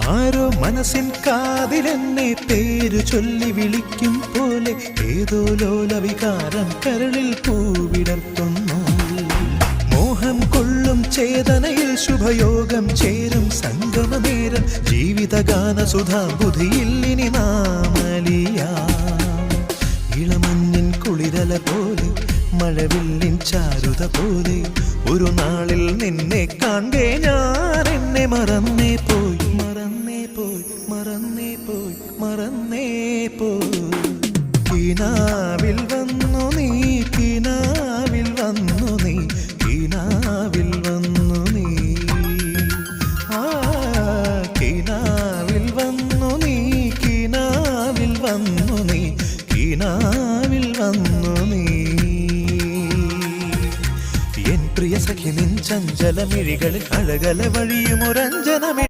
ആരോ മനസ്സിൻ കാതിലെന്നെ പേരു ചൊല്ലി വിളിക്കും പോലെ ഏതോ ലോലവികാരം കരളിൽ പൂവിടർത്തുന്നു. മോഹം കൊള്ളും ചേതനയിൽ ശുഭയോഗം ചേരും സംഗമനേരം ജീവിതഗാന സുധാബുധിയിൽ ഇനി നാമലിയാം. ഇളമഞ്ഞിൻ കുളിരല പോലെ മഴവില്ലിൻ ചാരുത പോലെ ഒരു നാളിൽ നിന്നെ കാണേ ഞാൻ എന്നെ മറന്നേ പോയി മറന്നേ പോയി മറന്നേ പോയി മറന്നേ പോയി. കിനാവിൽ വന്നു നീ കിനാവിൽ വന്നു നീ കിനാവിൽ വന്നു നീ ആ കിനാവിൽ വന്നു നീ കിനാവിൽ വന്നു നീ കിനാവിൽ വന്നു നീ. എൻ പ്രിയ സഖി നിൻ ചഞ്ചലമിഴികളിൽ അഴകല വഴിയുമൊരഞ്ജനമേ